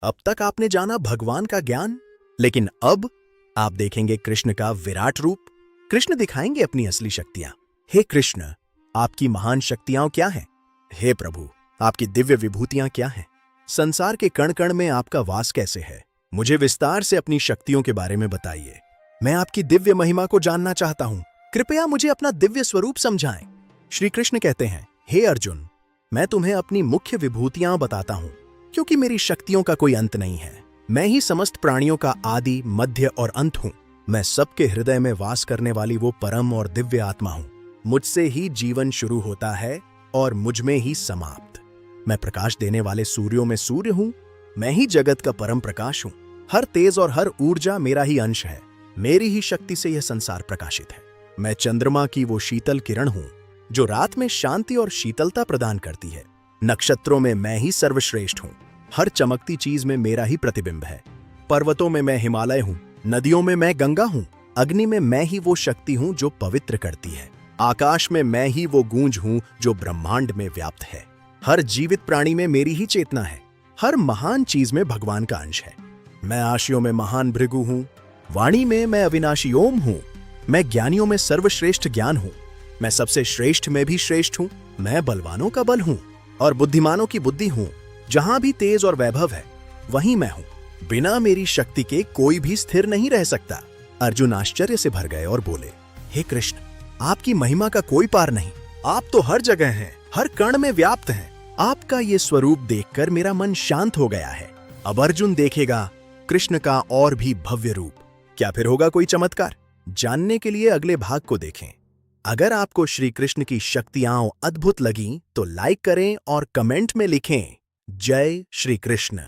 अब तक आपने जाना भगवान का ज्ञान, लेकिन अब आप देखेंगे कृष्ण का विराट रूप। कृष्ण दिखाएंगे अपनी असली शक्तियां। हे कृष्ण, आपकी महान शक्तियां क्या हैं? हे प्रभु, आपकी दिव्य विभूतियां क्या हैं? संसार के कण कण में आपका वास कैसे है? मुझे विस्तार से अपनी शक्तियों के बारे में बताइए। मैं आपकी दिव्य महिमा को जानना चाहता हूं। कृपया मुझे अपना दिव्य स्वरूप समझाएं। श्री कृष्ण कहते हैं, हे अर्जुन, मैं तुम्हें अपनी मुख्य विभूतियां बताता हूं, क्योंकि मेरी शक्तियों का कोई अंत नहीं है। मैं ही समस्त प्राणियों का आदि, मध्य और अंत हूं। मैं सबके हृदय में वास करने वाली वो परम और दिव्य आत्मा हूं। मुझसे ही जीवन शुरू होता है और मुझ में ही समाप्त। मैं प्रकाश देने वाले सूर्यों में सूर्य हूं। मैं ही जगत का परम प्रकाश हूं। हर तेज और हर ऊर्जा मेरा ही अंश है। मेरी ही शक्ति से यह संसार प्रकाशित है। मैं चंद्रमा की वो शीतल किरण हूं जो रात में शांति और शीतलता प्रदान करती है। नक्षत्रों में मैं ही सर्वश्रेष्ठ हूं। हर चमकती चीज में मेरा ही प्रतिबिंब है। पर्वतों में मैं हिमालय हूं। नदियों में मैं गंगा हूं। अग्नि में मैं ही वो शक्ति हूं जो पवित्र करती है। आकाश में मैं ही वो गूंज हूं जो ब्रह्मांड में व्याप्त है। हर जीवित प्राणी में मेरी ही चेतना है। हर महान चीज में भगवान का अंश है। मैं आशियों में महान भृगु हूं। वाणी में मैं अविनाशी ओम हूं। मैं ज्ञानियों में सर्वश्रेष्ठ ज्ञान हूं। मैं सबसे श्रेष्ठ में भी श्रेष्ठ हूं। मैं बलवानों का बल हूं और बुद्धिमानों की बुद्धि हूं। जहां भी तेज और वैभव है, वहीं मैं हूं। बिना मेरी शक्ति के कोई भी स्थिर नहीं रह सकता। अर्जुन आश्चर्य से भर गए और बोले, हे कृष्ण, आपकी महिमा का कोई पार नहीं। आप तो हर जगह हैं, हर कण में व्याप्त हैं। आपका ये स्वरूप देखकर मेरा मन शांत हो गया है। अब अर्जुन देखेगा कृष्ण का और भी भव्य रूप। क्या फिर होगा कोई चमत्कार? जानने के लिए अगले भाग को देखें। अगर आपको श्री कृष्ण की शक्तियां अद्भुत लगीं तो लाइक करें और कमेंट में लिखें, जय श्री कृष्ण।